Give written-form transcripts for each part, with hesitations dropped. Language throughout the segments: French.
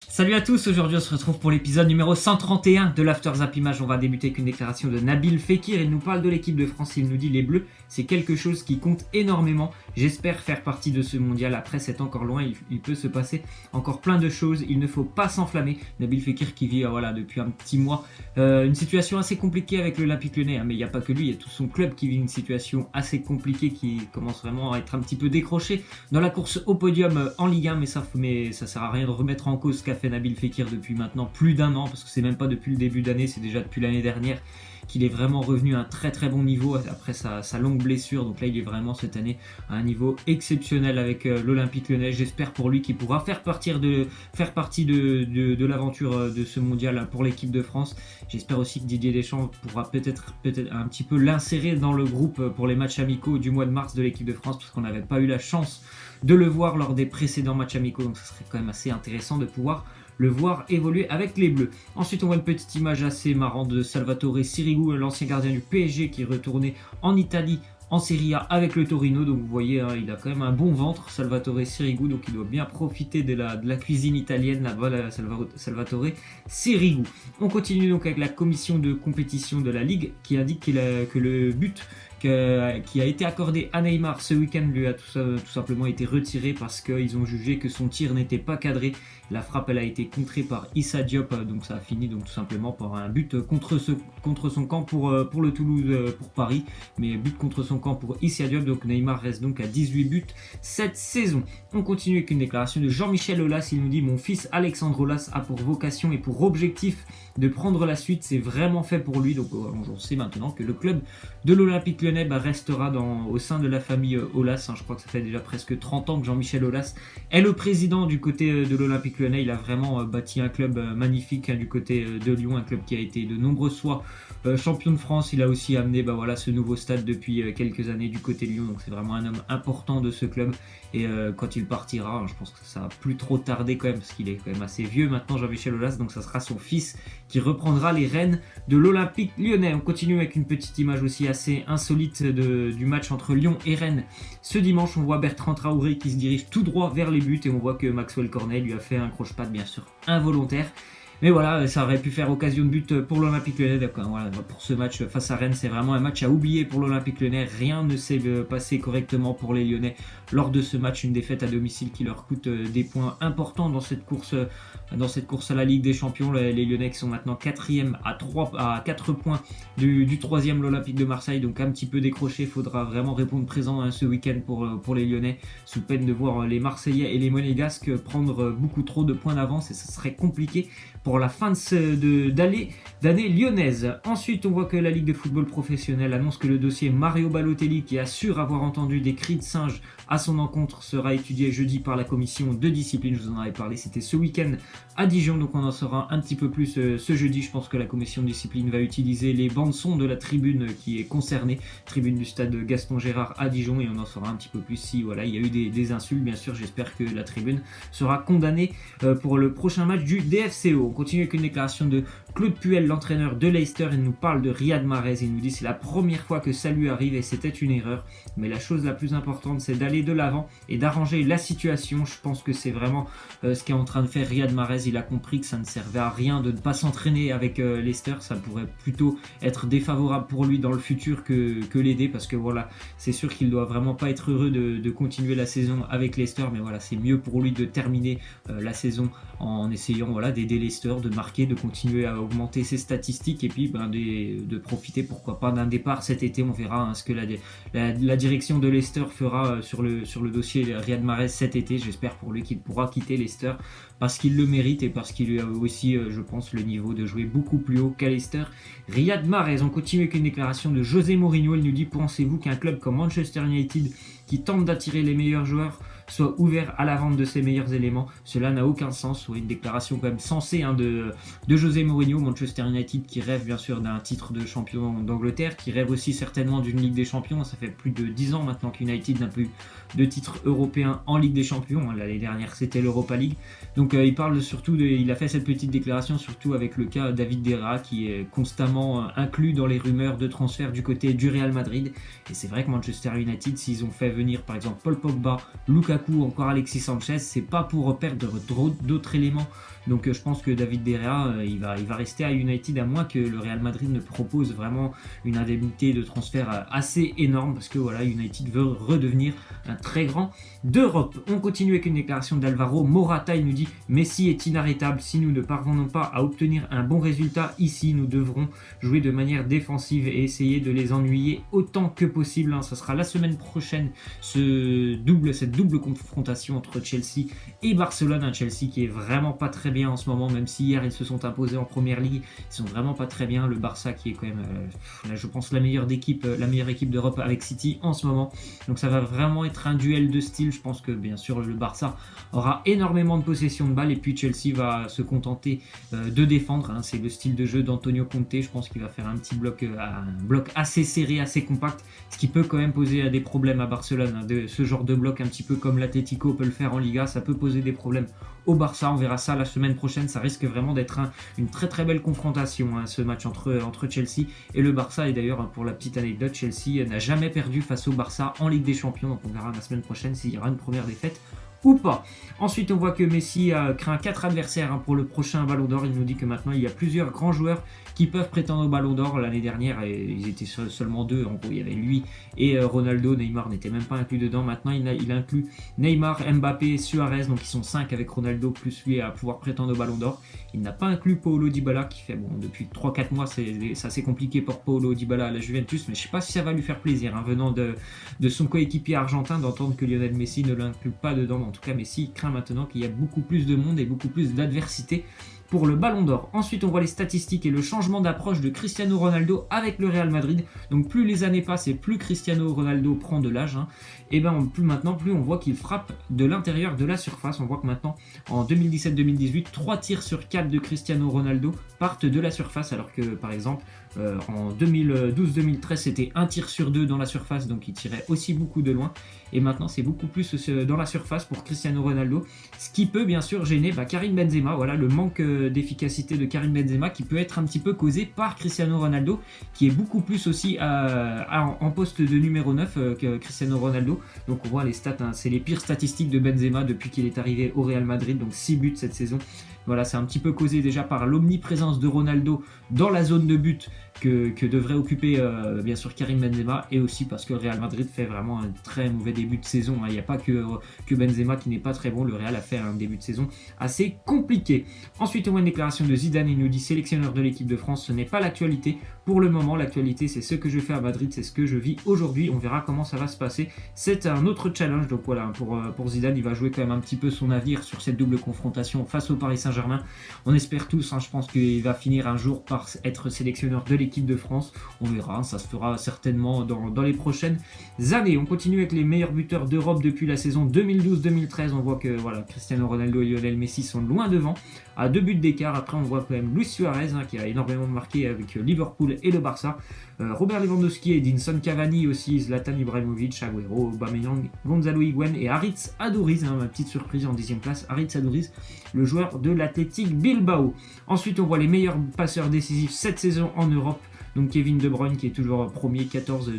Salut à tous, aujourd'hui on se retrouve pour l'épisode numéro 131 de l'After Zap Image. On va débuter avec une déclaration de Nabil Fekir. Il nous parle de l'équipe de France, il nous dit les Bleus, c'est quelque chose qui compte énormément. J'espère faire partie de ce mondial. Après c'est encore loin, il peut se passer encore plein de choses. Il ne faut pas s'enflammer. Nabil Fekir qui vit depuis un petit mois une situation assez compliquée avec l'Olympique Lyonnais. Mais il n'y a pas que lui, il y a tout son club qui vit une situation assez compliquée, qui commence vraiment à être un petit peu décroché dans la course au podium en Ligue 1. Mais ça sert à rien de remettre en cause ce qu'a fait Nabil Fekir depuis maintenant plus d'un an, parce que c'est même pas depuis le début d'année, c'est déjà depuis l'année dernière qu'il est vraiment revenu à un très très bon niveau après sa longue blessure. Donc là il est vraiment cette année à un niveau exceptionnel avec l'Olympique Lyonnais. J'espère pour lui qu'il pourra faire partie de l'aventure de ce mondial pour l'équipe de France. J'espère aussi que Didier Deschamps pourra peut-être un petit peu l'insérer dans le groupe pour les matchs amicaux du mois de mars de l'équipe de France, parce qu'on n'avait pas eu la chance de le voir lors des précédents matchs amicaux, donc ce serait quand même assez intéressant de pouvoir le voir évoluer avec les Bleus. Ensuite on voit une petite image assez marrante de Salvatore Sirigu, l'ancien gardien du PSG qui est retourné en Italie en Serie A avec le Torino. Donc vous voyez, il a quand même un bon ventre, Salvatore Sirigu, donc il doit bien profiter de la cuisine italienne là-bas, Salvatore Sirigu. On continue donc avec la commission de compétition de la Ligue qui indique que le but qui a été accordé à Neymar ce week-end lui a tout simplement été retiré parce qu'ils ont jugé que son tir n'était pas cadré. La frappe elle a été contrée par Issa Diop, donc ça a fini donc tout simplement par un but contre son camp pour le Toulouse pour Paris, mais but contre son camp pour Issa Diop. Donc Neymar reste donc à 18 buts cette saison. On continue avec une déclaration de Jean-Michel Aulas. Il nous dit: mon fils Alexandre Aulas a pour vocation et pour objectif de prendre la suite, c'est vraiment fait pour lui. Donc on sait maintenant que le club de l'Olympique Lyonnais restera au sein de la famille Aulas. Je crois que ça fait déjà presque 30 ans que Jean-Michel Aulas est le président du côté de l'Olympique Lyonnais. Il a vraiment bâti un club magnifique du côté de Lyon, un club qui a été de nombreuses fois champion de France. Il a aussi amené ce nouveau stade depuis quelques années du côté de Lyon, donc c'est vraiment un homme important de ce club. Et quand il partira, je pense que ça va plus trop tarder quand même, parce qu'il est quand même assez vieux maintenant, Jean-Michel Aulas, donc ça sera son fils qui reprendra les rênes de l'Olympique Lyonnais. On continue avec une petite image aussi assez insolite du match entre Lyon et Rennes. Ce dimanche, on voit Bertrand Traoré qui se dirige tout droit vers les buts et on voit que Maxwell Cornet lui a fait un croche-patte, bien sûr involontaire. Mais voilà, ça aurait pu faire occasion de but pour l'Olympique Lyonnais. Donc, voilà, pour ce match face à Rennes, c'est vraiment un match à oublier pour l'Olympique Lyonnais. Rien ne s'est passé correctement pour les Lyonnais lors de ce match. Une défaite à domicile qui leur coûte des points importants dans cette course à la Ligue des Champions. Les Lyonnais qui sont maintenant 4e à 4 points du 3e, l'Olympique de Marseille. Donc un petit peu décroché. Il faudra vraiment répondre présent ce week-end pour les Lyonnais, sous peine de voir les Marseillais et les Monégasques prendre beaucoup trop de points d'avance, et ce serait compliqué pour la fin d'année lyonnaise. Ensuite, on voit que la Ligue de football professionnel annonce que le dossier Mario Balotelli, qui assure avoir entendu des cris de singe à son encontre, sera étudié jeudi par la commission de discipline. Je vous en avais parlé, c'était ce week-end à Dijon, donc on en saura un petit peu plus ce jeudi. Je pense que la commission de discipline va utiliser les bandes-sons de la tribune qui est concernée, tribune du stade Gaston Gérard à Dijon, et on en saura un petit peu plus si il y a eu des insultes. Bien sûr, j'espère que la tribune sera condamnée pour le prochain match du DFCO. On continue avec une déclaration de Claude Puel, l'entraîneur de Leicester. Il nous parle de Riyad Mahrez. Il nous dit: c'est la première fois que ça lui arrive et c'était une erreur. Mais la chose la plus importante, c'est d'aller de l'avant et d'arranger la situation. Je pense que c'est vraiment ce qu'est en train de faire Riyad Mahrez. Il a compris que ça ne servait à rien de ne pas s'entraîner avec Leicester. Ça pourrait plutôt être défavorable pour lui dans le futur que l'aider, parce que voilà, c'est sûr qu'il ne doit vraiment pas être heureux de continuer la saison avec Leicester. Mais voilà, c'est mieux pour lui de terminer la saison en essayant d'aider Leicester, de marquer, de continuer à augmenter ses statistiques, et puis de profiter pourquoi pas d'un départ cet été. On verra ce que la direction de Leicester fera sur le dossier Riyad Mahrez cet été. J'espère pour lui qu'il pourra quitter Leicester parce qu'il le mérite et parce qu'il a aussi, je pense, le niveau de jouer beaucoup plus haut qu'à Leicester. Riyad Mahrez. On continue avec une déclaration de José Mourinho. Il nous dit: pensez-vous qu'un club comme Manchester United, qui tente d'attirer les meilleurs joueurs, soit ouvert à la vente de ses meilleurs éléments. Cela n'a aucun sens. Une déclaration quand même sensée de José Mourinho, Manchester United qui rêve bien sûr d'un titre de champion d'Angleterre, qui rêve aussi certainement d'une Ligue des Champions. Ça fait plus de 10 ans maintenant qu'United n'a plus de titre européen en Ligue des Champions. L'année dernière c'était l'Europa League. Donc il parle surtout, il a fait cette petite déclaration surtout avec le cas David De Gea qui est constamment inclus dans les rumeurs de transfert du côté du Real Madrid. Et c'est vrai que Manchester United, s'ils ont fait venir par exemple Paul Pogba, Lukaku, encore Alexis Sanchez, c'est pas pour perdre d'autres éléments. Donc je pense que David De Gea, il va rester à United à moins que le Real Madrid ne propose vraiment une indemnité de transfert assez énorme, parce que voilà, United veut redevenir un très grand d'Europe. On continue avec une déclaration d'Alvaro Morata. Il nous dit: Messi est inarrêtable. Si nous ne parvenons pas à obtenir un bon résultat ici, nous devrons jouer de manière défensive et essayer de les ennuyer autant que possible. Ça sera la semaine prochaine, cette double confrontation entre Chelsea et Barcelone. Un Chelsea qui est vraiment pas très bien en ce moment, même si hier ils se sont imposés en première ligue, ils sont vraiment pas très bien. Le Barça qui est quand même, là, je pense, la meilleure équipe d'Europe avec City en ce moment. Donc ça va vraiment être un duel de style. Je pense que bien sûr le Barça aura énormément de possession de balle et puis Chelsea va se contenter de défendre. C'est le style de jeu d'Antonio Conte. Je pense qu'il va faire un petit bloc, un bloc assez serré, assez compact, ce qui peut quand même poser des problèmes à Barcelone. Ce genre de bloc un petit peu comme l'Atlético peut le faire en Liga, ça peut poser des problèmes au Barça. On verra ça la semaine prochaine. Ça risque vraiment d'être une très très belle confrontation, ce match entre Chelsea et le Barça. Et d'ailleurs, pour la petite anecdote, Chelsea n'a jamais perdu face au Barça en Ligue des Champions. Donc on verra la semaine prochaine s'il y aura une première défaite ou pas. Ensuite, on voit que Messi craint 4 adversaires pour le prochain Ballon d'Or. Il nous dit que maintenant il y a plusieurs grands joueurs qui peuvent prétendre au Ballon d'Or. L'année dernière, ils étaient seulement 2. En gros, il y avait lui et Ronaldo. Neymar n'était même pas inclus dedans. Maintenant, il inclut Neymar, Mbappé, Suarez. Donc, ils sont 5 avec Ronaldo plus lui à pouvoir prétendre au Ballon d'Or. Il n'a pas inclus Paulo Dybala qui fait, depuis 3-4 mois, c'est assez compliqué pour Paulo Dybala à la Juventus. Mais je ne sais pas si ça va lui faire plaisir, venant de son coéquipier argentin, d'entendre que Lionel Messi ne l'inclut pas dedans. En tout cas, Messi craint maintenant qu'il y a beaucoup plus de monde et beaucoup plus d'adversité pour le Ballon d'Or. Ensuite, on voit les statistiques et le changement d'approche de Cristiano Ronaldo avec le Real Madrid. Donc plus les années passent et plus Cristiano Ronaldo prend de l'âge, et plus on voit qu'il frappe de l'intérieur de la surface. On voit que maintenant, en 2017-2018, 3 tirs sur 4 de Cristiano Ronaldo partent de la surface, alors que par exemple en 2012-2013 c'était 1 tir sur 2 dans la surface, donc il tirait aussi beaucoup de loin. Et maintenant c'est beaucoup plus dans la surface pour Cristiano Ronaldo, ce qui peut bien sûr gêner Karim Benzema. Voilà le manque d'efficacité de Karim Benzema qui peut être un petit peu causé par Cristiano Ronaldo, qui est beaucoup plus aussi en poste de numéro 9 que Cristiano Ronaldo. Donc on voit les stats, c'est les pires statistiques de Benzema depuis qu'il est arrivé au Real Madrid, donc 6 buts cette saison. Voilà, c'est un petit peu causé déjà par l'omniprésence de Ronaldo dans la zone de but que devrait occuper bien sûr Karim Benzema, et aussi parce que le Real Madrid fait vraiment un très mauvais début de saison. Il n'y a pas que Benzema qui n'est pas très bon, le Real a fait un début de saison assez compliqué. Ensuite, on voit une déclaration de Zidane. Il nous dit: sélectionneur de l'équipe de France, ce n'est pas l'actualité. Pour le moment, l'actualité c'est ce que je fais à Madrid, c'est ce que je vis aujourd'hui. On verra comment ça va se passer. C'est un autre challenge. Donc voilà, pour Zidane, il va jouer quand même un petit peu son navire sur cette double confrontation face au Paris Saint-Germain. On espère tous, je pense qu'il va finir un jour par être sélectionneur de l'équipe de France. On verra, ça se fera certainement dans les prochaines années. On continue avec les meilleurs buteurs d'Europe depuis la saison 2012-2013. On voit que Cristiano Ronaldo et Lionel Messi sont loin devant, à 2 buts d'écart. Après, on voit quand même Luis Suarez qui a énormément marqué avec Liverpool et le Barça. Robert Lewandowski, Edinson Cavani aussi, Zlatan Ibrahimovic, Agüero, Aubameyang, Gonzalo Higuaín et Haritz Aduriz. Ma petite surprise en 10e place, Haritz Aduriz, le joueur de l'Athletic Bilbao. Ensuite, on voit les meilleurs passeurs décisifs cette saison en Europe. Donc Kevin De Bruyne qui est toujours premier, 14.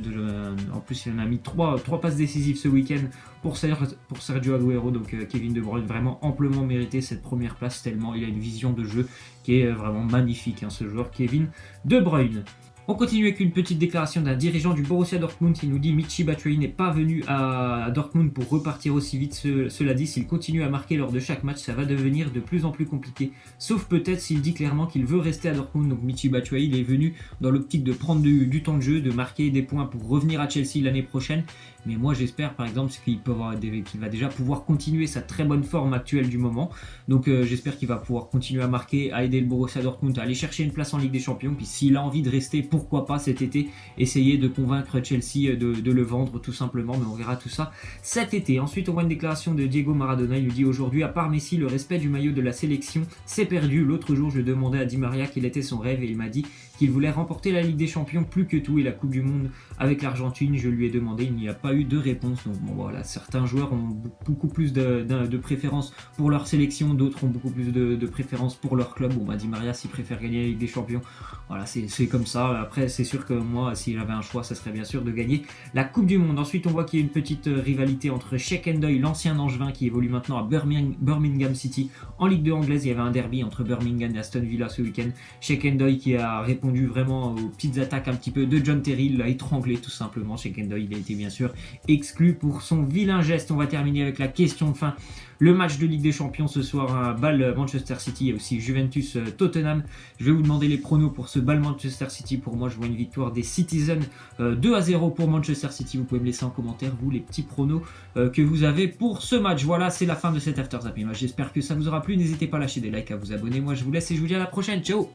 En plus, il en a mis 3 passes décisives ce week-end pour Sergio Agüero. Donc Kevin De Bruyne vraiment amplement mérité cette première place, tellement il a une vision de jeu qui est vraiment magnifique, ce joueur Kevin De Bruyne. On continue avec une petite déclaration d'un dirigeant du Borussia Dortmund. Il nous dit: Michy Batshuayi n'est pas venu à Dortmund pour repartir aussi vite. Cela dit, s'il continue à marquer lors de chaque match, ça va devenir de plus en plus compliqué. Sauf peut-être s'il dit clairement qu'il veut rester à Dortmund. Donc Michy Batshuayi, il est venu dans l'optique de prendre du temps de jeu, de marquer des points pour revenir à Chelsea l'année prochaine. Mais moi j'espère par exemple qu'il va déjà pouvoir continuer sa très bonne forme actuelle du moment. Donc j'espère qu'il va pouvoir continuer à marquer, à aider le Borussia Dortmund à aller chercher une place en Ligue des Champions. Puis s'il a envie de rester pour pourquoi pas cet été essayer de convaincre Chelsea de le vendre tout simplement, mais on verra tout ça cet été. Ensuite on voit une déclaration de Diego Maradona, il nous dit: aujourd'hui à part Messi, le respect du maillot de la sélection s'est perdu. L'autre jour je demandais à Di Maria quel était son rêve et il m'a dit qu'il voulait remporter la Ligue des Champions plus que tout et la Coupe du Monde avec l'Argentine. Je lui ai demandé, il n'y a pas eu de réponse. Donc bon voilà, certains joueurs ont beaucoup plus de préférence pour leur sélection, d'autres ont beaucoup plus de préférence pour leur club. Bon bah Di Maria s'il préfère gagner la Ligue des Champions, voilà, c'est comme ça. Après c'est sûr que moi si j'avais un choix, ça serait bien sûr de gagner la Coupe du Monde. Ensuite on voit qu'il y a une petite rivalité entre Sheikh Ndoye, l'ancien Angevin qui évolue maintenant à Birmingham City en Ligue 2 anglaise. Il y avait un derby entre Birmingham et Aston Villa ce week-end. Sheikh Ndoye qui a répondu vraiment aux petites attaques un petit peu de John Terry, il l'a étranglé tout simplement. Sheikh Ndoye, il a été bien sûr exclu pour son vilain geste. On va terminer avec la question de fin. Le match de Ligue des Champions ce soir, un bal Manchester City et aussi Juventus Tottenham. Je vais vous demander les pronos pour ce bal Manchester City. Pour moi, je vois une victoire des Citizens 2-0 pour Manchester City. Vous pouvez me laisser en commentaire, vous, les petits pronos que vous avez pour ce match. Voilà, c'est la fin de cet After Zapping. J'espère que ça vous aura plu. N'hésitez pas à lâcher des likes, à vous abonner. Moi, je vous laisse et je vous dis à la prochaine. Ciao!